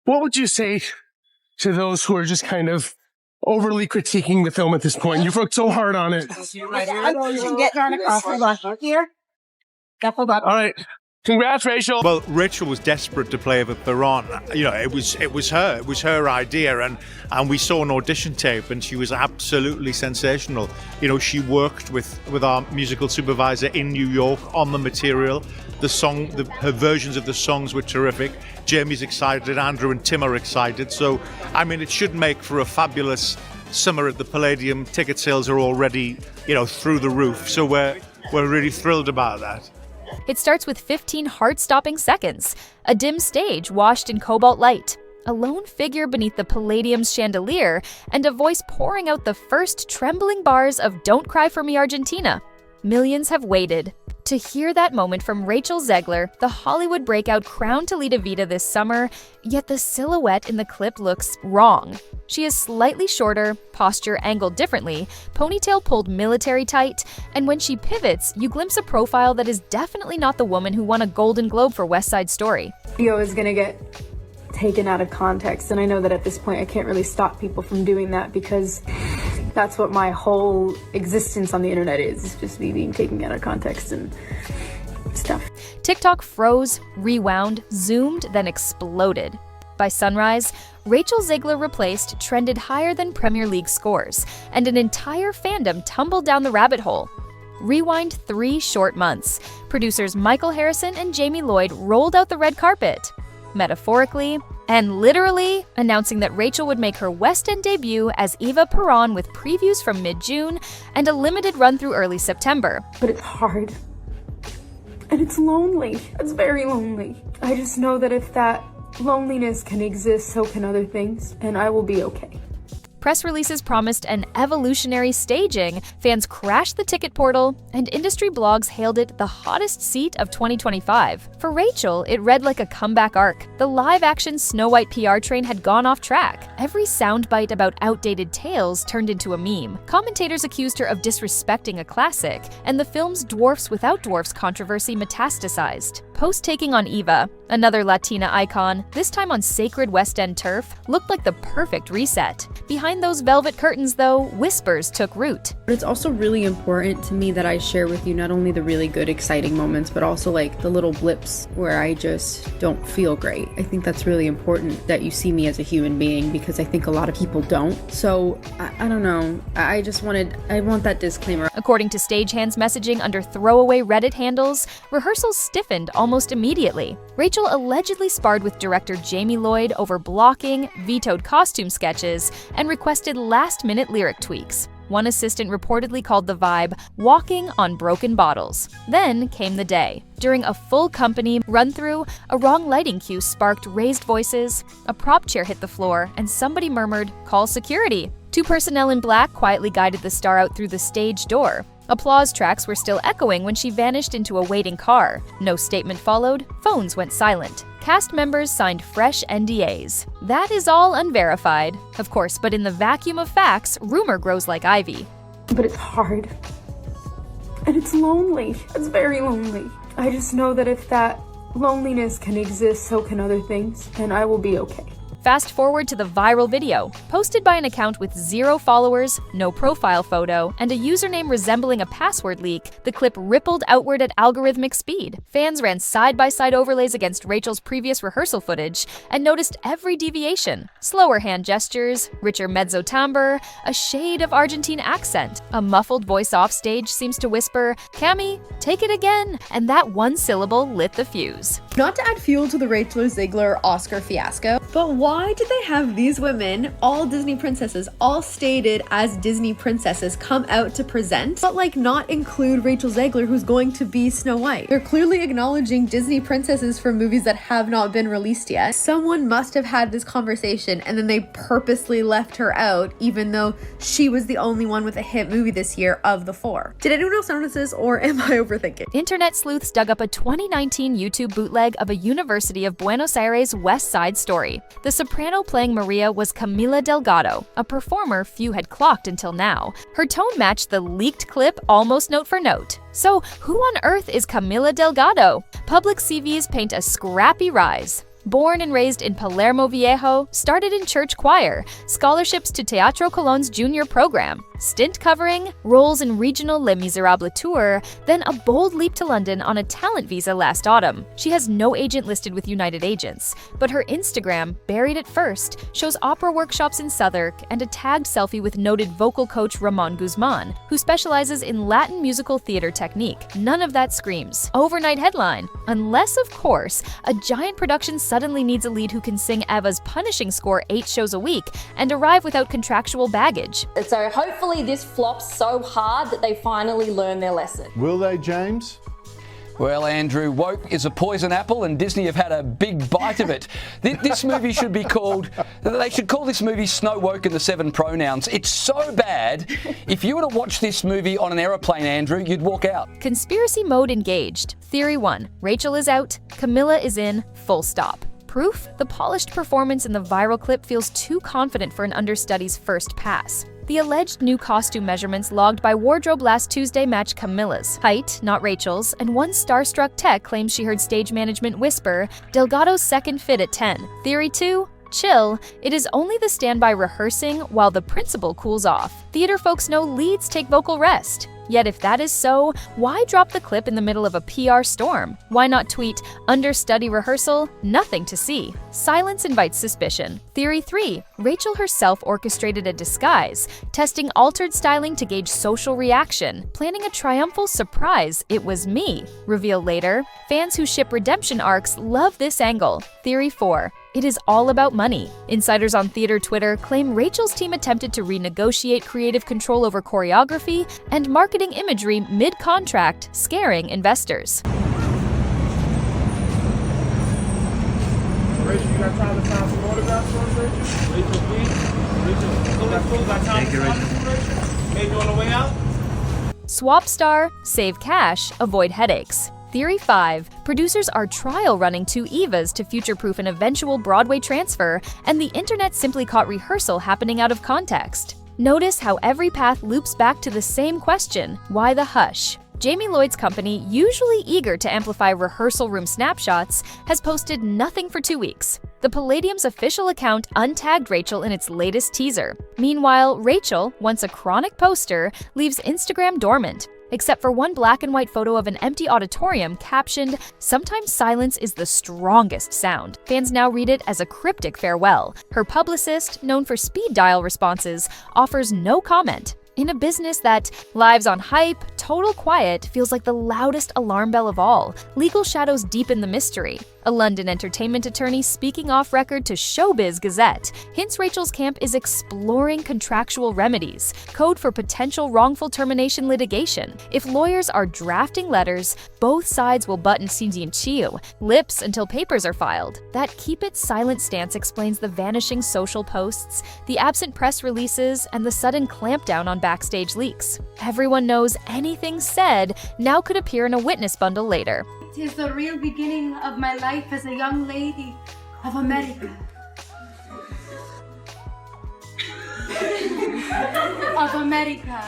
what would you say to those who are just kind of overly critiquing the film at this point? You've worked so hard on it. All right. Congrats, Rachel. Well, Rachel was desperate to play Eva Perón. You know, it was her idea, and we saw an audition tape, and she was absolutely sensational. You know, she worked with our musical supervisor in New York on the material. Her versions of the songs were terrific. Jamie's excited, Andrew and Tim are excited. So, I mean, it should make for a fabulous summer at the Palladium. Ticket sales are already, through the roof. So we're really thrilled about that. It starts with 15 heart-stopping seconds, a dim stage washed in cobalt light, a lone figure beneath the Palladium's chandelier, and a voice pouring out the first trembling bars of Don't Cry for Me, Argentina. Millions have waited to hear that moment from Rachel Zegler, the Hollywood breakout crowned to lead Evita this summer, yet the silhouette in the clip looks wrong. She is slightly shorter, posture angled differently, ponytail pulled military tight, and when she pivots, you glimpse a profile that is definitely not the woman who won a Golden Globe for West Side Story. Video is gonna get taken out of context, and I know that at this point I can't really stop people from doing that because that's what my whole existence on the internet is just me being taken out of context and stuff. TikTok froze, rewound, zoomed, then exploded. By sunrise, Rachel Zegler replaced trended higher than Premier League scores, and an entire fandom tumbled down the rabbit hole. Rewind 3 short months. Producers Michael Harrison and Jamie Lloyd rolled out the red carpet, metaphorically and literally, announcing that Rachel would make her West End debut as Eva Perón with previews from mid-June and a limited run through early September. But it's hard. And it's lonely. It's very lonely. I just know that if that loneliness can exist, so can other things, and I will be okay. Press releases promised an evolutionary staging, fans crashed the ticket portal, and industry blogs hailed it the hottest seat of 2025. For Rachel, it read like a comeback arc. The live-action Snow White PR train had gone off track. Every soundbite about outdated tales turned into a meme. Commentators accused her of disrespecting a classic, and the film's dwarfs-without-dwarfs controversy metastasized. Post-taking on Eva, another Latina icon, this time on sacred West End turf, looked like the perfect reset. Behind those velvet curtains, though, whispers took root. But it's also really important to me that I share with you not only the really good, exciting moments, but also like the little blips where I just don't feel great. I think that's really important that you see me as a human being because I think a lot of people don't. So, I don't know. I want that disclaimer. According to stagehands messaging under throwaway Reddit handles, rehearsals stiffened almost immediately. Rachel allegedly sparred with director Jamie Lloyd over blocking, vetoed costume sketches, and requested last-minute lyric tweaks. One assistant reportedly called the vibe walking on broken bottles. Then came the day. During a full company run-through, a wrong lighting cue sparked raised voices, a prop chair hit the floor, and somebody murmured, "Call security." 2 personnel in black quietly guided the star out through the stage door. Applause tracks were still echoing when she vanished into a waiting car. No statement followed, phones went silent. Cast members signed fresh NDAs. That is all unverified, of course, but in the vacuum of facts, rumor grows like ivy. But it's hard. And it's lonely. It's very lonely. I just know that if that loneliness can exist, so can other things, and I will be okay. Fast forward to the viral video, posted by an account with 0 followers, no profile photo, and a username resembling a password leak. The clip rippled outward at algorithmic speed. Fans ran side-by-side overlays against Rachel's previous rehearsal footage and noticed every deviation. Slower hand gestures, richer mezzo timbre, a shade of Argentine accent. A muffled voice offstage seems to whisper, "Cammy, take it again," and that one syllable lit the fuse. Not to add fuel to the Rachel Zegler Oscar fiasco, but why did they have these women, all Disney princesses, all stated as Disney princesses, come out to present, but like not include Rachel Zegler, who's going to be Snow White? They're clearly acknowledging Disney princesses from movies that have not been released yet. Someone must have had this conversation and then they purposely left her out, even though she was the only one with a hit movie this year of the 4. Did anyone else notice this, or am I overthinking? Internet sleuths dug up a 2019 YouTube bootleg of a University of Buenos Aires West Side Story. The soprano playing Maria was Camila Delgado, a performer few had clocked until now. Her tone matched the leaked clip almost note for note. So who on earth is Camila Delgado? Public CVs paint a scrappy rise. Born and raised in Palermo Viejo, started in church choir, scholarships to Teatro Colón's junior program, stint covering, roles in regional Les Miserables tour, then a bold leap to London on a talent visa last autumn. She has no agent listed with United Agents, but her Instagram, buried at first, shows opera workshops in Southwark and a tagged selfie with noted vocal coach Ramon Guzman, who specializes in Latin musical theater technique. None of that screams overnight headline, unless, of course, a giant production suddenly needs a lead who can sing Eva's punishing score 8 shows a week and arrive without contractual baggage. So hopefully this flops so hard that they finally learn their lesson. Will they, James? Well, Andrew, woke is a poison apple and Disney have had a big bite of it. This movie should be called, they should call this movie Snow Woke and the Seven Pronouns. It's so bad, if you were to watch this movie on an aeroplane, Andrew, you'd walk out. Conspiracy mode engaged. Theory 1. Rachel is out, Camilla is in, full stop. Proof? The polished performance in the viral clip feels too confident for an understudy's first pass. The alleged new costume measurements logged by wardrobe last Tuesday match Camilla's height, not Rachel's, and one starstruck tech claims she heard stage management whisper, Delgado's second fit at 10. Theory 2? Chill. It is only the standby rehearsing while the principal cools off. Theater folks know leads take vocal rest. Yet if that is so, why drop the clip in the middle of a PR storm? Why not tweet, understudy rehearsal, nothing to see? Silence invites suspicion. Theory 3. Rachel herself orchestrated a disguise, testing altered styling to gauge social reaction, planning a triumphal surprise, it was me. Reveal later. Fans who ship redemption arcs love this angle. Theory 4. It is all about money. Insiders on theater Twitter claim Rachel's team attempted to renegotiate creative control over choreography and marketing imagery mid-contract, scaring investors. Rachel, you got time to sign some autographs for us, Rachel? Rachel, please. Rachel, got time to sign some, Rachel? Maybe on the way out? Swap star, save cash, avoid headaches. Theory 5. Producers are trial running 2 Evas to future-proof an eventual Broadway transfer, and the internet simply caught Rehearsal happening out of context. Notice how every path loops back to the same question: why the hush? Jamie Lloyd's company, usually eager to amplify rehearsal room snapshots, has posted nothing for 2 weeks. The Palladium's official account untagged Rachel in its latest teaser. Meanwhile, Rachel, once a chronic poster, leaves Instagram dormant, except for one black and white photo of an empty auditorium captioned, "Sometimes silence is the strongest sound." Fans now read it as a cryptic farewell. Her publicist, known for speed dial responses, offers no comment. In a business that lives on hype, total quiet feels like the loudest alarm bell of all. Legal shadows deepen the mystery. A London entertainment attorney speaking off record to Showbiz Gazette hints Rachel's camp is exploring contractual remedies, code for potential wrongful termination litigation. If lawyers are drafting letters, both sides will button silenzio, lips until papers are filed. That keep it silent stance explains the vanishing social posts, the absent press releases, and the sudden clampdown on backstage leaks. Everyone knows anything said now could appear in a witness bundle later. It is the real beginning of my life as a young lady of America. Of America.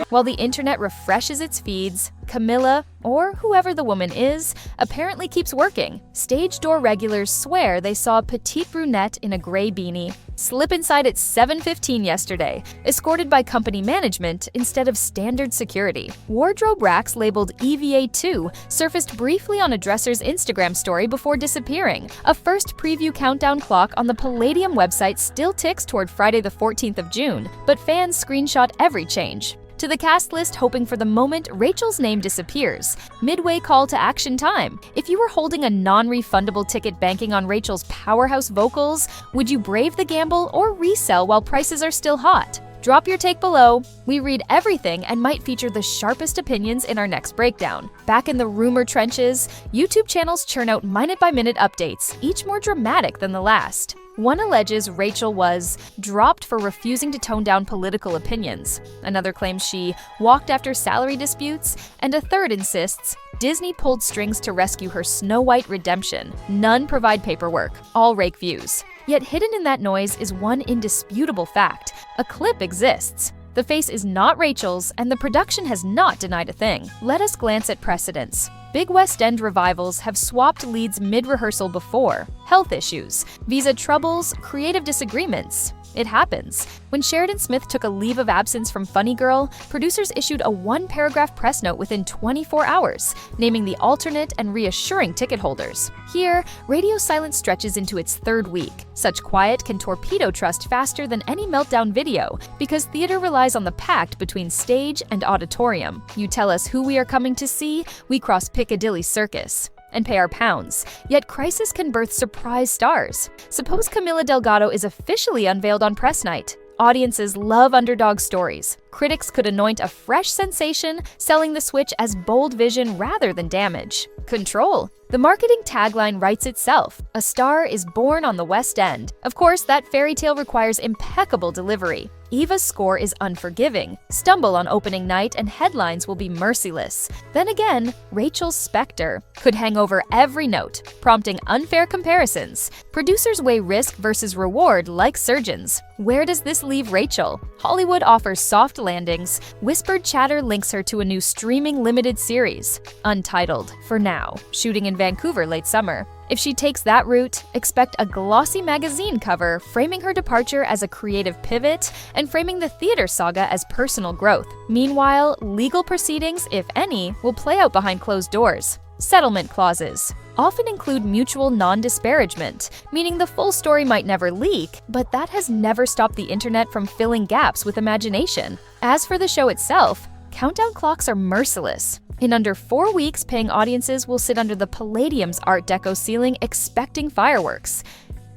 While the internet refreshes its feeds, Camilla, or whoever the woman is, apparently keeps working. Stage door regulars swear they saw a petite brunette in a gray beanie slip inside at 7:15 yesterday, escorted by company management instead of standard security. Wardrobe racks labeled EVA2 surfaced briefly on a dresser's Instagram story before disappearing. A first preview countdown clock on the Palladium website still ticks toward Friday the 14th of June, but fans screenshot every change. To the cast list hoping for the moment Rachel's name disappears. Midway call to action time. If you were holding a non-refundable ticket banking on Rachel's powerhouse vocals, would you brave the gamble or resell while prices are still hot? Drop your take below. We read everything and might feature the sharpest opinions in our next breakdown. Back in the rumor trenches, YouTube channels churn out minute-by-minute updates, each more dramatic than the last. One alleges Rachel was dropped for refusing to tone down political opinions. Another claims she walked after salary disputes, and a third insists Disney pulled strings to rescue her Snow White redemption. None provide paperwork, all rake views. Yet hidden in that noise is one indisputable fact: a clip exists. The face is not Rachel's, and the production has not denied a thing. Let us glance at precedents. Big West End revivals have swapped leads mid-rehearsal before. Health issues, visa troubles, creative disagreements. It happens. When Sheridan Smith took a leave of absence from Funny Girl, producers issued a one-paragraph press note within 24 hours, naming the alternate and reassuring ticket holders. Here, radio silence stretches into its third week. Such quiet can torpedo trust faster than any meltdown video, because theater relies on the pact between stage and auditorium. You tell us who we are coming to see, we cross Piccadilly Circus and pay our pounds. Yet crisis can birth surprise stars. Suppose Camila Delgado is officially unveiled on press night. Audiences love underdog stories. Critics could anoint a fresh sensation, selling the switch as bold vision rather than damage. Control. The marketing tagline writes itself. A star is born on the West End. Of course, that fairy tale requires impeccable delivery. Eva's score is unforgiving. Stumble on opening night and headlines will be merciless. Then again, Rachel's specter could hang over every note, prompting unfair comparisons. Producers weigh risk versus reward like surgeons. Where does this leave Rachel? Hollywood offers soft landings. Whispered chatter links her to a new streaming limited series, Untitled, for now, shooting in Vancouver late summer. If she takes that route, expect a glossy magazine cover framing her departure as a creative pivot and framing the theater saga as personal growth. Meanwhile, legal proceedings, if any, will play out behind closed doors. Settlement clauses often include mutual non-disparagement, meaning the full story might never leak, but that has never stopped the internet from filling gaps with imagination. As for the show itself, countdown clocks are merciless. In under 4 weeks, paying audiences will sit under the Palladium's Art Deco ceiling expecting fireworks.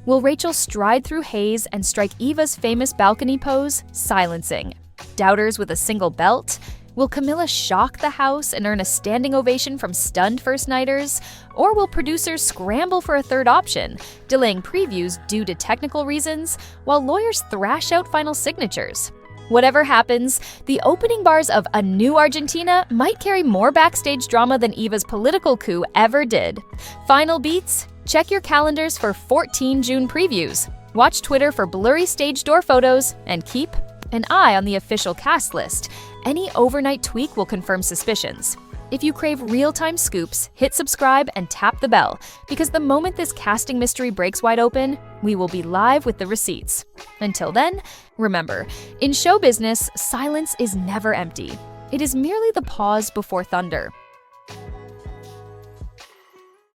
Will Rachel stride through haze and strike Eva's famous balcony pose, silencing doubters with a single belt? Will Camilla shock the house and earn a standing ovation from stunned first-nighters? Or will producers scramble for a third option, delaying previews due to technical reasons, while lawyers thrash out final signatures? Whatever happens, the opening bars of A New Argentina might carry more backstage drama than Eva's political coup ever did. Final beats? Check your calendars for 14 June previews. Watch Twitter for blurry stage door photos, and keep an eye on the official cast list. Any overnight tweak will confirm suspicions. If you crave real-time scoops, hit subscribe and tap the bell, because the moment this casting mystery breaks wide open, we will be live with the receipts. Until then, remember, in show business, silence is never empty. It is merely the pause before thunder.